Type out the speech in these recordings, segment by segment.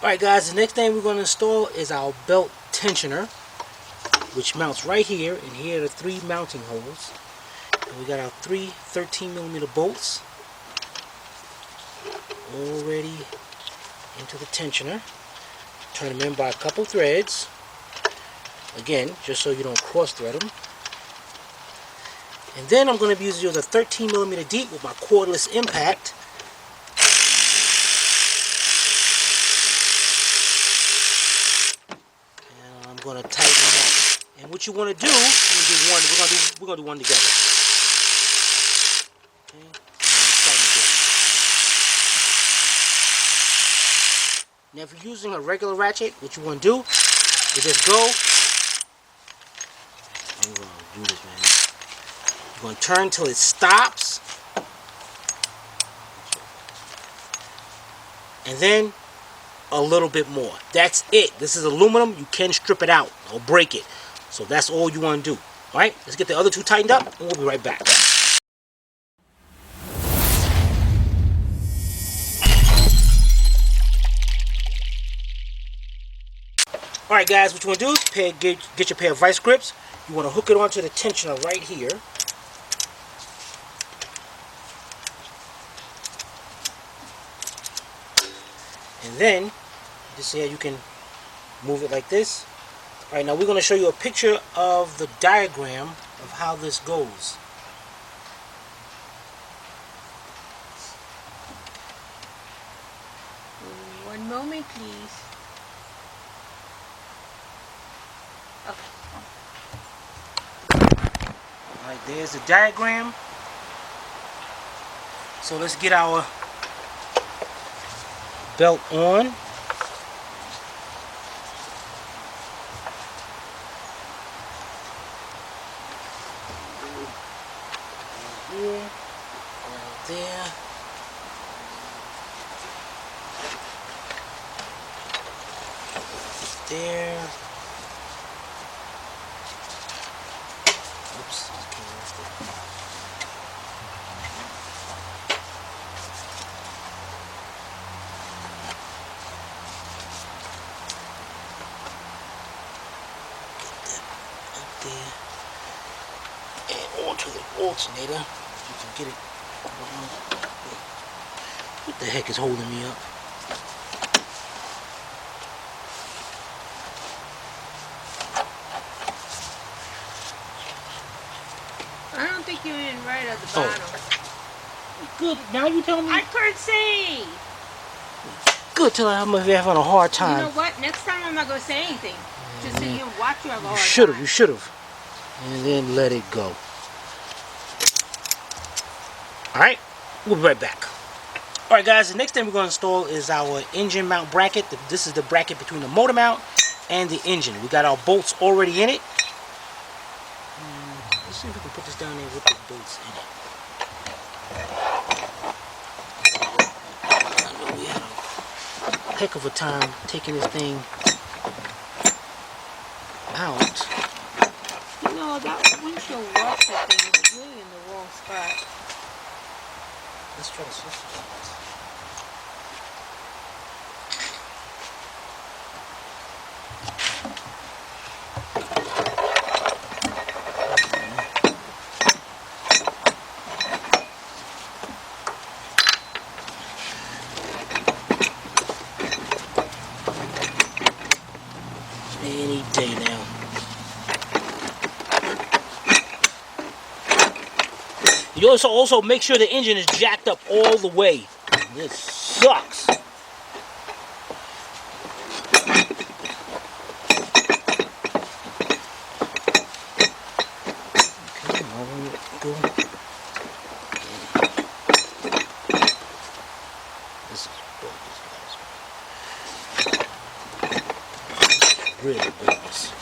Alright guys, the next thing we're going to install is our belt tensioner, which mounts right here, and here are the 3 mounting holes. And we got our 3 13mm bolts already into the tensioner. Turn them in by a couple threads. Again, just so you don't cross thread them. And then I'm going to be using the 13mm deep with my cordless impact. And I'm going to tighten them up. And what you want to do, we're going to do one together. Okay. Now if you're using a regular ratchet, what you want to do is just go. I'm going to do this, man. You're going to turn till it stops. And then a little bit more. That's it. This is aluminum. You can strip it out or break it. So that's all you want to do. Alright, let's get the other 2 tightened up and we'll be right back. Alright guys, what you want to do is get your pair of vice grips. You want to hook it onto the tensioner right here. And then, just see how you can move it like this. Alright, now we're going to show you a picture of the diagram of how this goes. One moment, please. Okay. Alright, there's the diagram. So let's get our belt on. Here, around there. There. Oops, came off there. Get that up there. And onto the alternator. You can get it. What the heck is holding me up? I don't think you did right at the bottom. Oh. Good. Now you tell me. I couldn't see. Good till I'm having a hard time. You know what? Next time I'm not going to say anything. Just so you watch you have a hard time. You should have. And then let it go. Alright, we'll be right back. Alright guys, the next thing we're going to install is our engine mount bracket. This is the bracket between the motor mount and the engine. We got our bolts already in it. Let's see if we can put this down there with the bolts in it. I know we had a heck of a time taking this thing out. You know, that windshield washer thing is really in the wrong spot. Let's try to switch this. Any day now. You also make sure the engine is jacked up all the way. This sucks. Okay, go. This is bogus, guys. Really bogus.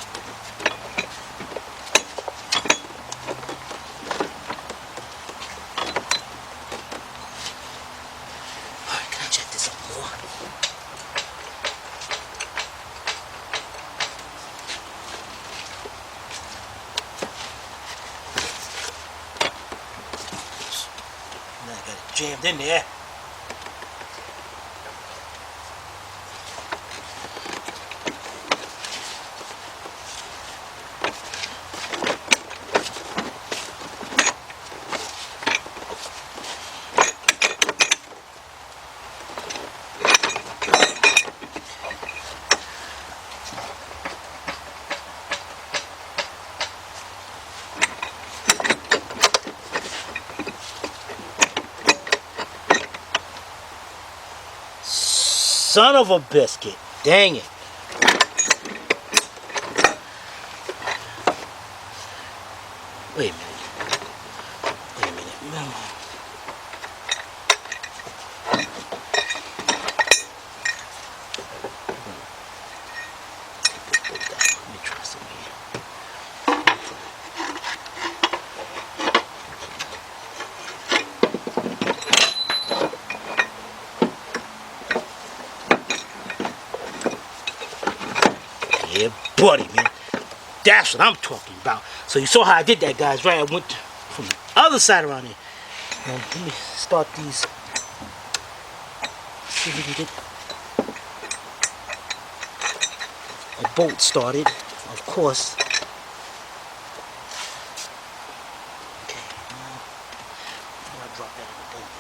Jammed in there. son of a biscuit. Dang it. Wait a minute. Let me try some here. Yeah, buddy, man. That's what I'm talking about. So you saw how I did that, guys, right? I went from the other side around here. Now, let me start these. See if we can get a bolt started, of course. Okay, now I'll drop that in the bolt.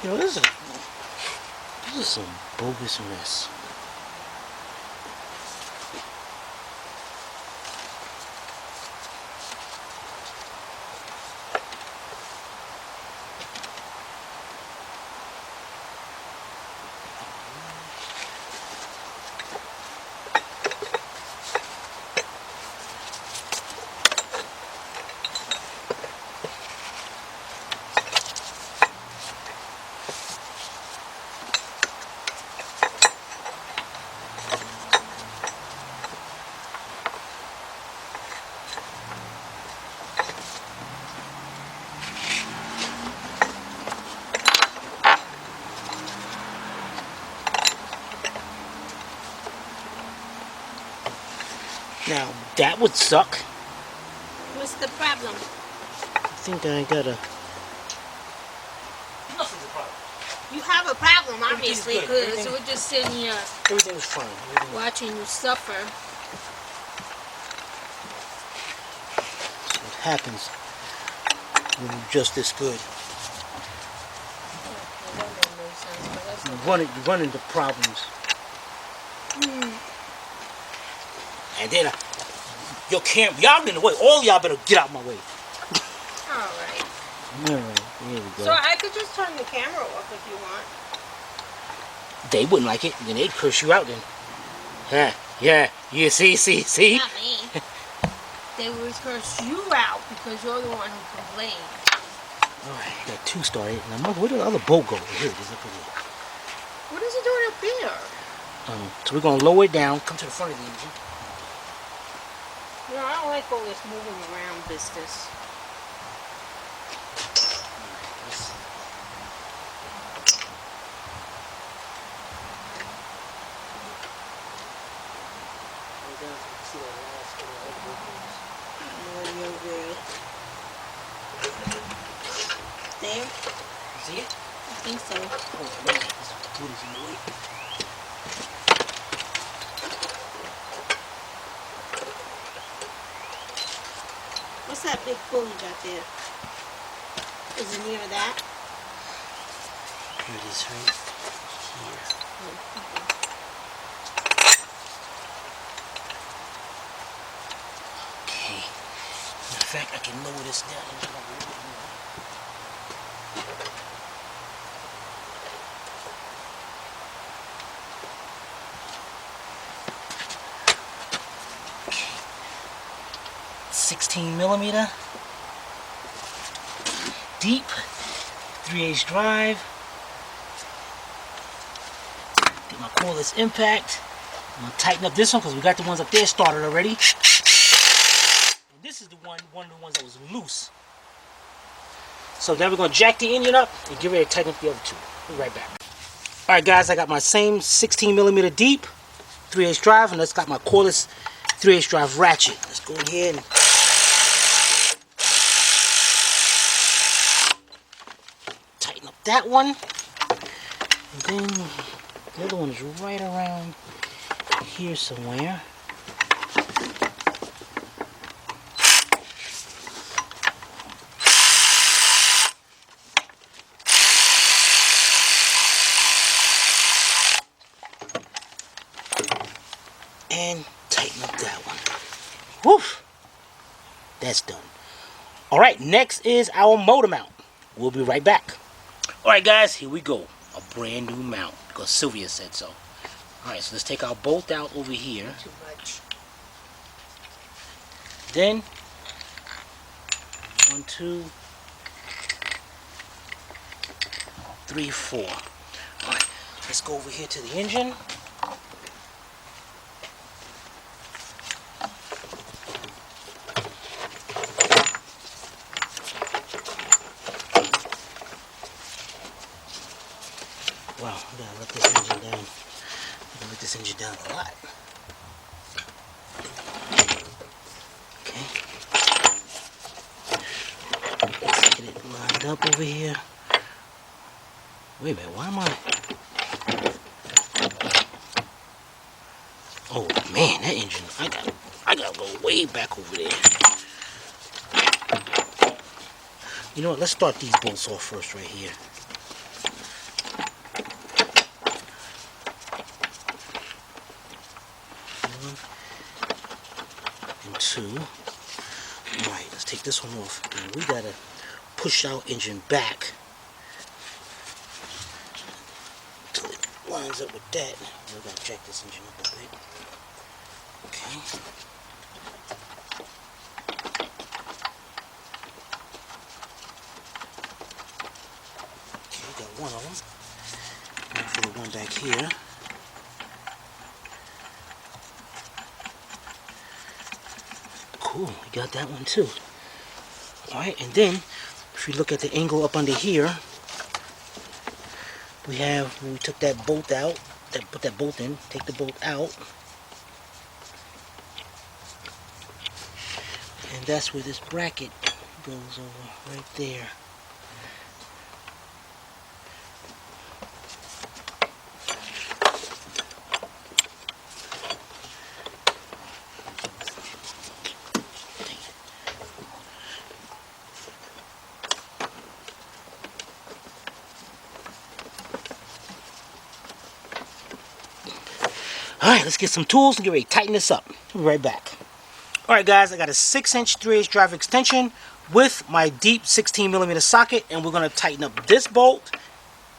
You know, this is some bogus mess. Now, that would suck. What's the problem? I think I gotta... Nothing's a problem. You have a problem, obviously, Everything's because we're just sitting here Everything's fine. watching you suffer. That's what happens when you're just this good. Okay, that made no sense, but that's okay. You run into problems. And then your camera, y'all in the way. All y'all better get out my way. Alright. Alright, here we go. So I could just turn the camera off if you want. They wouldn't like it. Then they'd curse you out then. Yeah, see. Not me. They would curse you out because you're the one who complained. Alright, got two started. Now, where did the other bolt go? Here it is, up here. What is it doing up there? So we're going to lower it down, come to the front of the engine. You know, I don't like all this moving around business. There? See it? I think so. Oh, man, this boot is in the way. What's that big pulley got there? Is it near that? Here it is, right here. Okay. Matter of fact, I can lower this down. Okay. 16mm. Deep. 3/8 drive. Get my cordless impact. I'm gonna tighten up this one because we got the ones up there started already. And this is the one of the ones that was loose. So then we're gonna jack the engine up and get ready to tighten up the other two. We'll be right back. Alright guys, I got my same 16mm deep 3/8 drive, and let's got my cordless 3/8 drive ratchet. Let's go in here and tighten up that one. And then the other one is right around here somewhere. That's done. Alright, next is our motor mount. We'll be right back. Alright guys, here we go. A brand new mount, because Sylvia said so. Alright, so let's take our bolt out over here. Too much. Then, 1, 2, 3, 4. Alright, let's go over here to the engine. Wow, I gotta let this engine down. I gotta let this engine down a lot. Okay. Let's get it lined up over here. Wait a minute, why am I? Oh man, that engine! I gotta go way back over there. You know what? Let's start these bolts off first, right here. 1 and 2. All right, let's take this one off. And we gotta push our engine back until it lines up with that. We're gonna jack this engine up a bit. Okay. Okay, we got one of them. Now for the one back here. Cool, we got that one too. Alright, and then if you look at the angle up under here, we have, when we took that bolt out, put that bolt in, take the bolt out, and that's where this bracket goes over, right there. Alright, let's get some tools and get ready to tighten this up. We'll be right back. Alright guys, I got a 6-inch 3/8 drive extension with my deep 16mm socket, and we're going to tighten up this bolt,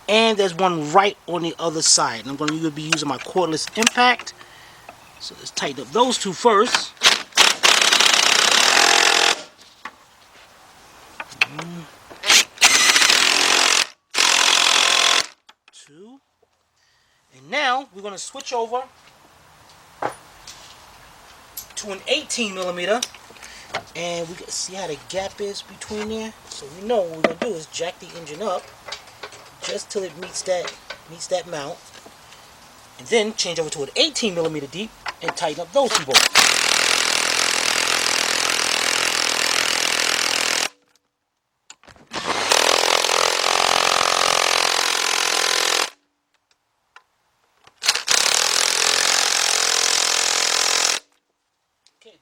and there's one right on the other side. And I'm going to be using my cordless impact. So let's tighten up those two first. 1, 2. And now we're going to switch over to an 18mm, and we can see how the gap is between there. So we know what we're going to do is jack the engine up just till it meets that mount, and then change over to an 18mm deep and tighten up those two bolts.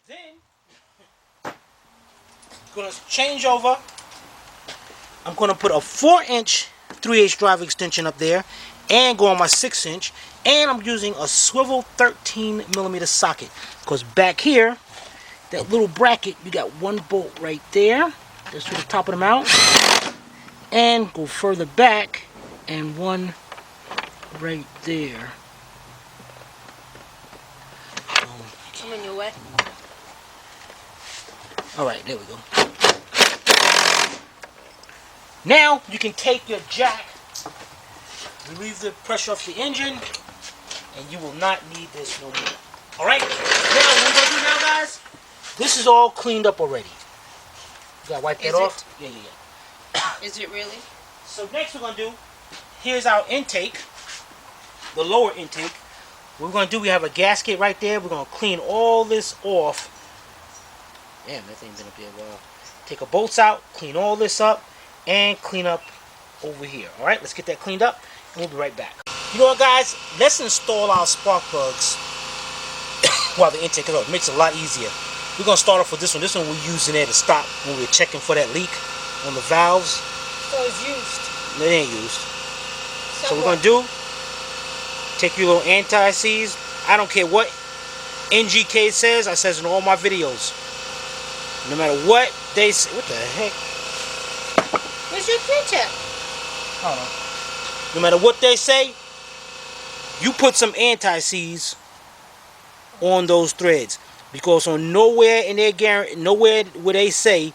Then going to change over. I'm going to put a 4-inch 3/8 drive extension up there and go on my 6-inch, and I'm using a swivel 13mm socket, because back here, that little bracket, you got one bolt right there, that's to the top of the mount, and go further back and one right there. I'm in your way. Alright, there we go. Now you can take your jack, relieve the pressure off the engine, and you will not need this no more. Alright, now what we're going to do now, guys, this is all cleaned up already. You got to wipe that off? Yeah. Is it really? So next we're going to do, here's our intake, the lower intake. What we're going to do, we have a gasket right there. We're going to clean all this off. Damn, that thing's been up here a while. Take the bolts out, clean all this up, and clean up over here. Alright, let's get that cleaned up, and we'll be right back. You know what, guys? Let's install our spark plugs while the intake is up. It makes it a lot easier. We're going to start off with this one. This one we're using there to stop when we're checking for that leak on the valves. So it's used. No, it ain't used. So what we're going to do, take your little anti-seize. I don't care what NGK says. I says in all my videos. No matter what they say. What the heck? Where's your picture? Hold on. No matter what they say, you put some anti-seize on those threads, because on nowhere in their guarantee, nowhere where they say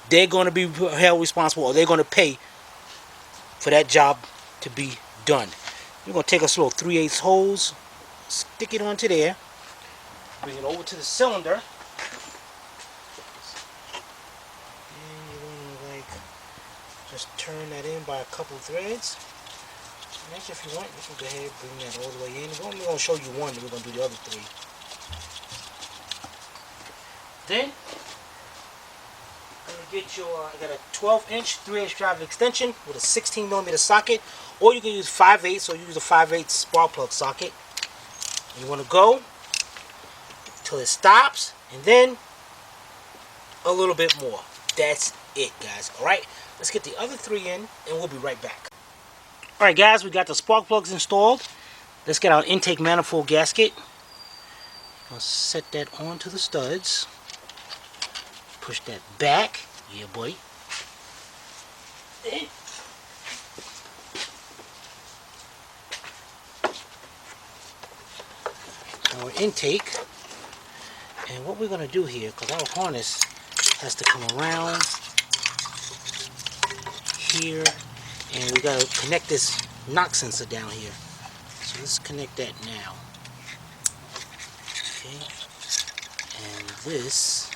they're going to be held responsible or they're going to pay for that job to be done. We're going to take a little 3/8 hose, stick it onto there, bring it over to the cylinder, and you're going to like just turn that in by a couple threads. And actually, if you want, you can go ahead and bring that all the way in. We're only going to show you one, and we're going to do the other three. Then, I'm going to get your, I got a 12-inch 3/8 drive extension with a 16mm socket, or you can use 5/8, so use a 5/8 spark plug socket. And you want to go till it stops, and then a little bit more. That's it, guys. Alright, let's get the other three in, and we'll be right back. Alright, guys, we got the spark plugs installed. Let's get our intake manifold gasket. I'll set that onto the studs. Push that back. Yeah, buddy. Then our intake. And what we're going to do here, because our harness has to come around here, and we got to connect this knock sensor down here. So let's connect that now. Okay. And this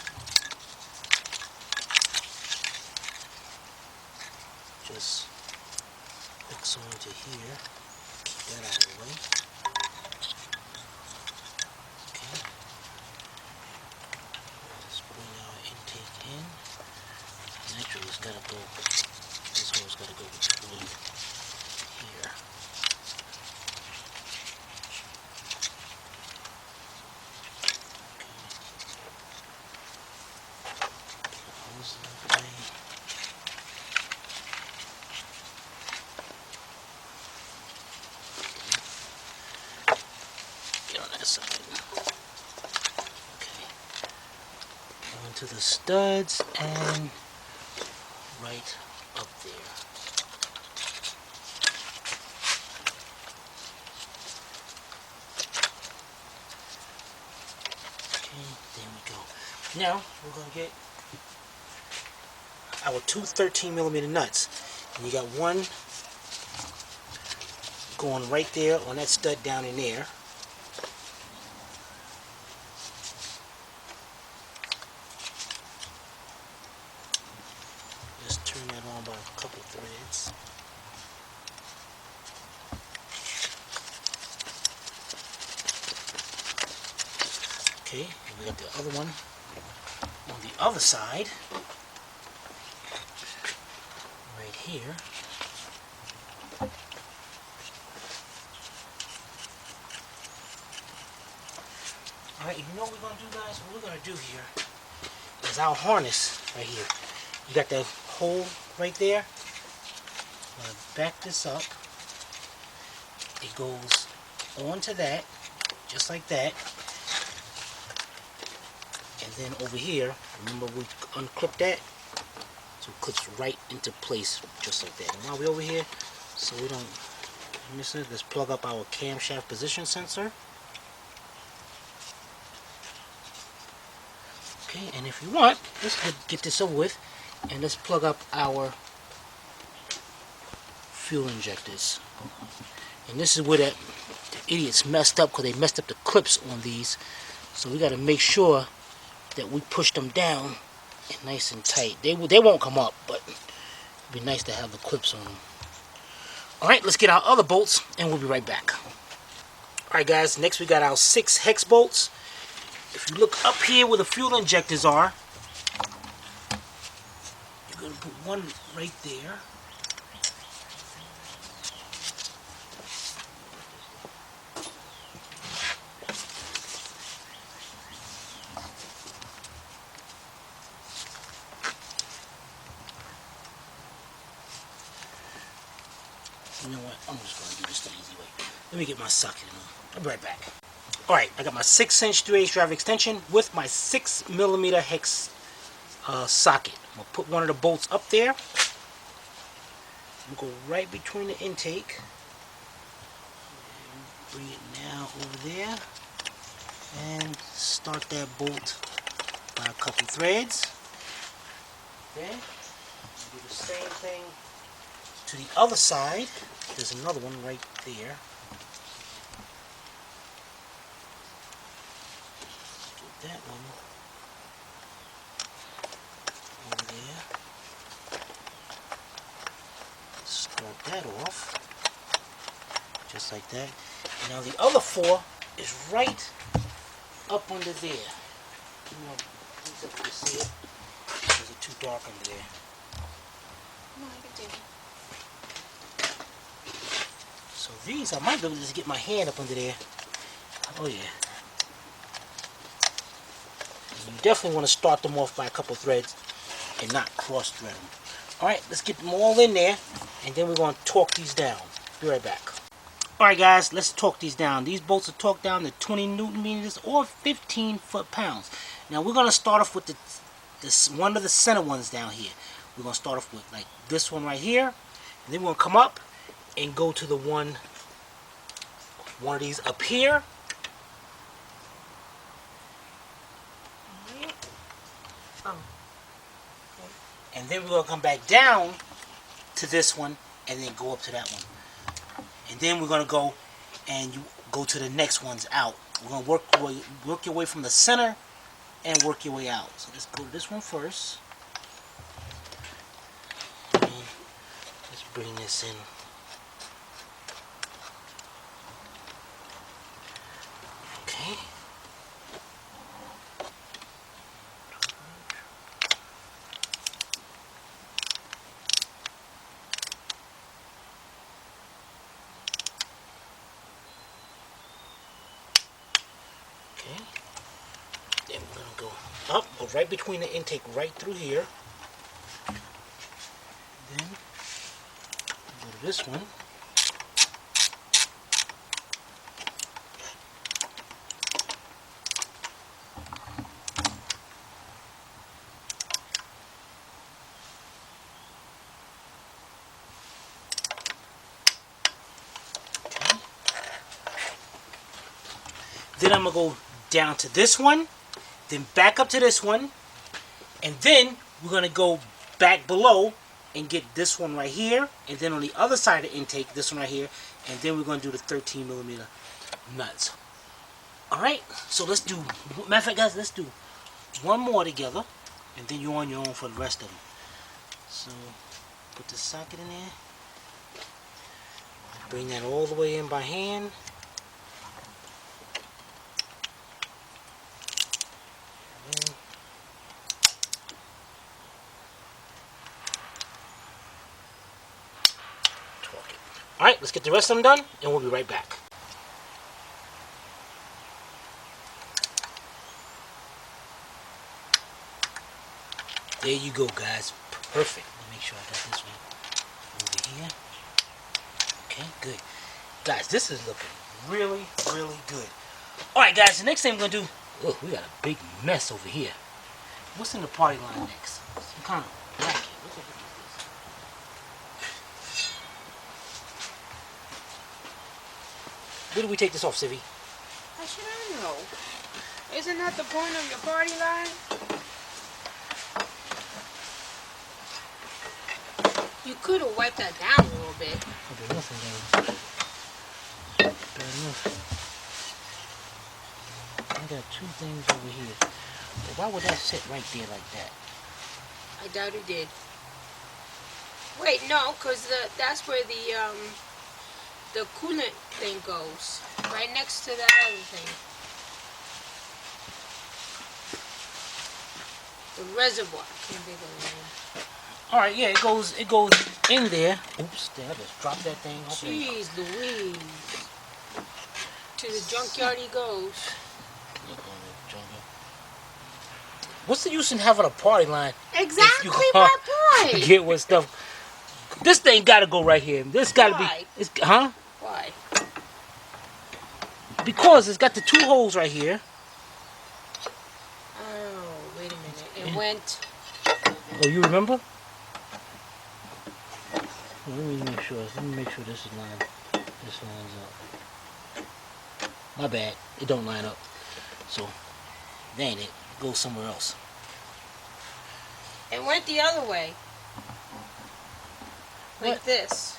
just hooks onto here. Keep that out of the way. Okay. Let's bring our intake in. Naturally, it's got to go. This hole's got to go between here. Hose that way. Get on that side. Okay. Onto the studs and right up there. Okay, there we go. Now we're going to get our two 13mm nuts. And you got one going right there on that stud down in there. Just turn that on by a couple threads. Okay, and we got the other one on the other side. Right here. Alright, you know what we're going to do, guys? What we're going to do here is our harness right here. You got that hole right there. I'm going to back this up. It goes onto that, just like that. And then over here, remember we unclipped that? So it clips right into place, just like that. And while we're over here, so we don't miss it, let's plug up our camshaft position sensor. Okay, and if you want, let's get this over with, and let's plug up our fuel injectors. And this is where the idiots messed up, because they messed up the clips on these. So we got to make sure that we push them down and nice and tight. They won't come up, but it'd be nice to have the clips on them. Alright, let's get our other bolts, and we'll be right back. Alright guys, next we got our 6 hex bolts. If you look up here where the fuel injectors are, you're going to put one right there. You know what? I'm just going to do this the easy way. Let me get my socket in. I'll be right back. Alright, I got my 6-inch 3/8 drive extension with my 6mm hex socket. I'm going to put one of the bolts up there. We'll go right between the intake. Bring it now over there. And start that bolt by a couple threads. Okay. Do the same thing to the other side. There's another one right there. Put that one over there. Start that off. Just like that. And now the other 4 is right up under there. You know, if you can see it. Because it's too dark under there. No, I can do it. So these, I might be able to just get my hand up under there. Oh yeah. And you definitely want to start them off by a couple threads and not cross thread them. Alright, let's get them all in there and then we're going to torque these down. Be right back. Alright guys, let's torque these down. These bolts are torqued down to 20 Newton meters or 15 foot-pounds. Now we're going to start off with this one of the center ones down here. We're going to start off with like this one right here. And then we're going to come up and go to the one of these up here. Oh. And then we're going to come back down to this one and then go up to that one. And then we're going to go and you go to the next ones out. We're going to work your way from the center and work your way out. So let's go to this one first. And let's bring this in. Okay. Okay. Then we're going to go up, go right between the intake, right through here. Then go to this one. Then I'm going to go down to this one, then back up to this one, and then we're going to go back below and get this one right here, and then on the other side of the intake, this one right here, and then we're going to do the 13 millimeter nuts. Alright, so let's do, matter of fact guys, let's do one more together, and then you're on your own for the rest of them. So, put the socket in there, bring that all the way in by hand. Alright, let's get the rest of them done, and we'll be right back. There you go, guys. Perfect. Let me make sure I got this one over here. Okay, good. Guys, this is looking really, really good. Alright, guys, the next thing we're going to do... Oh, we got a big mess over here. What's in the party line next? Some kind of bracket. What's up with this? Where do we take this off, Sivvy? How should I know? Isn't that the point of your party line? You could have wiped that down a little bit. Okay, nothing down. Bad enough. I got 2 things over here. But why would that sit right there like that? I doubt it did. Wait, no, because that's where the coolant thing goes. Right next to that other thing. The reservoir. Can't think of the name. Alright, yeah, it goes in there. Oops, there, I just dropped that thing. Jeez Louise. To the junkyard he goes. What's the use in having a party line? Exactly my point. Get what stuff. This thing gotta go right here. This gotta Why? be. Huh? Why? Because it's got the 2 holes right here. Oh, wait a minute. It went Oh, you remember? Let me make sure. Let me make sure this lines up. My bad. It don't line up. So, that ain't it. Go somewhere else. It went the other way. Like What? this.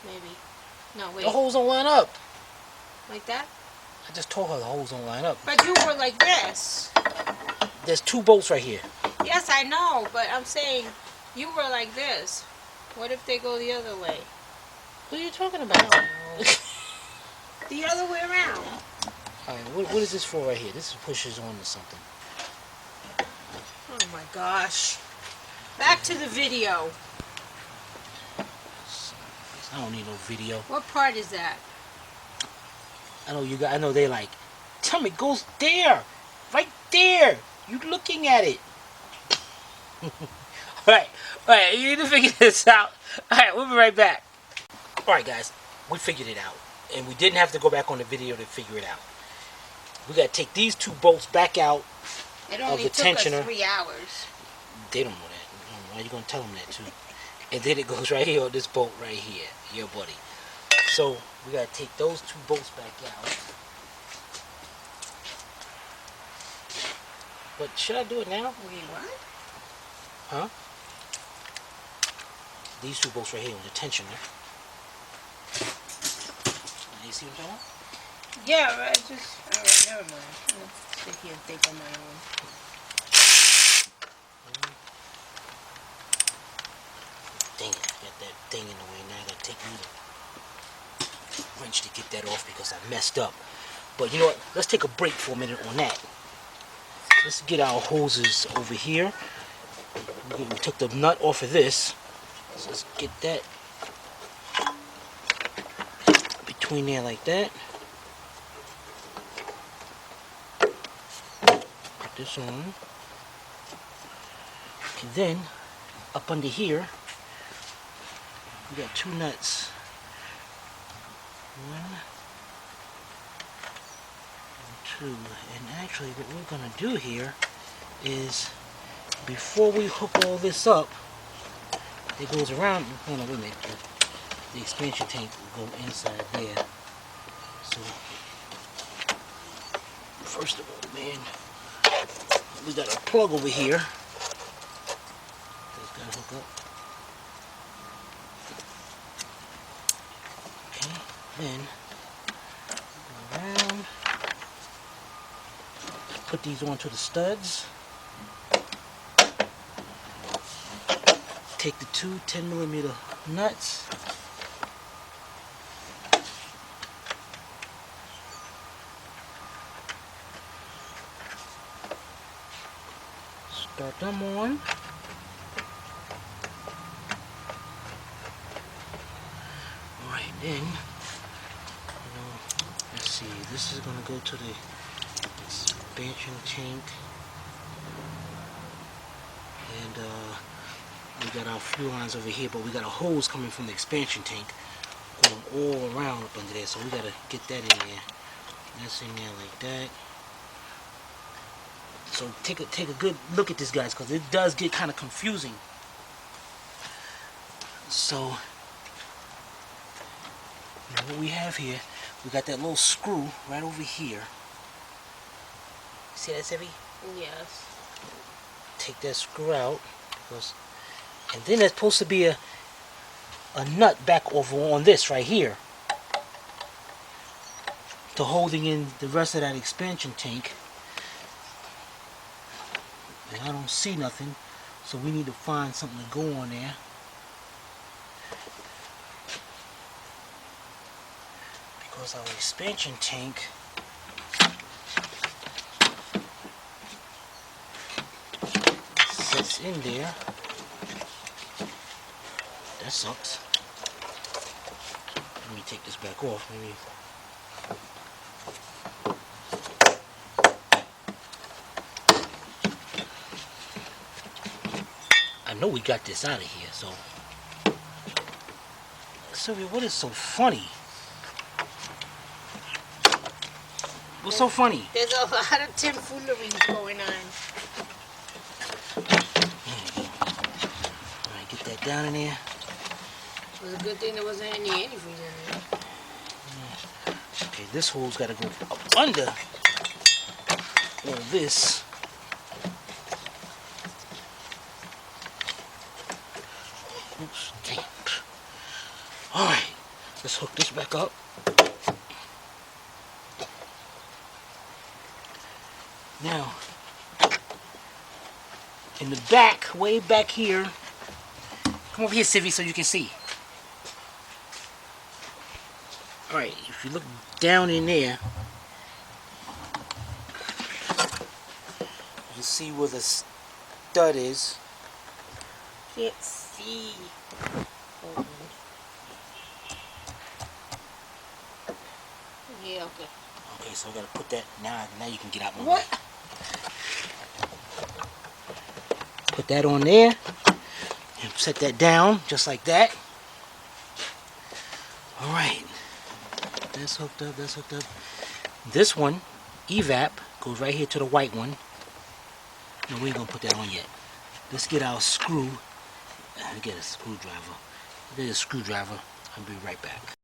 Maybe. No, wait. The holes don't line up. Like that? I just told her the holes don't line up. But you were like this. There's 2 bolts right here. Yes, I know, but I'm saying you were like this. What if they go the other way? What are you talking about? The other way around. Alright, what is this for right here? This pushes on to something. Oh my gosh. Back to the video. I don't need no video. What part is that? I know you got. I know they like. Tell me, it goes there, right there. You looking at it? All right. You need to figure this out. All right, we'll be right back. All right, guys, we figured it out, and we didn't have to go back on the video to figure it out. We got to take these 2 bolts back out It of only the took tensioner. us 3 hours. They don't know that. Why are you gonna tell them that too? And then it goes right here on this bolt right here, yeah, buddy. So we gotta take those 2 bolts back out. But should I do it now? Wait, what? Huh? These 2 bolts right here on the tensioner. You see what I'm talking about? Yeah, right. Alright, never mind. Let's sit here and think on my own. Dang it, I got that thing in the way. Now I gotta take the wrench to get that off because I messed up. But you know what? Let's take a break for a minute on that. Let's get our hoses over here. We took the nut off of this. So let's get that between there like that. Put this on. And then up under here, we got 2 nuts. 1 and 2. And actually what we're gonna do here is before we hook all this up, it goes around. Hold on, wait a minute. The expansion tank will go inside there. So first of all, man, we got a plug over here. That's gotta hook up. Okay, then go around. Put these onto the studs. Take the 2 10mm nuts. Start them on. Alright, then, let's see, this is going to go to the expansion tank. And we got our fuel lines over here, but we got a hose coming from the expansion tank going all around up under there, so we got to get that in there. That's in there like that. So take a good look at this, guys, because it does get kind of confusing. So what we have here, we got that little screw right over here. See that, Sevi? Yes. Take that screw out, and then there's supposed to be a nut back over on this right here to holding in the rest of that expansion tank. And I don't see nothing, so we need to find something to go on there. Because our expansion tank sits in there. That sucks. Let me take this back off. Maybe. I know we got this out of here, so. Sylvia, what is so funny? What's so funny? There's a lot of tomfoolery going on. down in there. It was a good thing there wasn't any antifreeze in there. Okay, this hole's got to go up under all this. Oops, damn. Alright, let's hook this back up. Now, in the back, way back here, come over here, Civvy, so you can see. Alright, if you look down in there, you see where the stud is. Can't see. Yeah, okay. Okay, so I gotta put that now you can get out my way. What? Put that on there and set that down just like that. Alright. That's hooked up, that's hooked up. This one, evap, goes right here to the white one. No, we ain't gonna put that on yet. Let's get our screw. Get a screwdriver. There's a screwdriver. I'll be right back.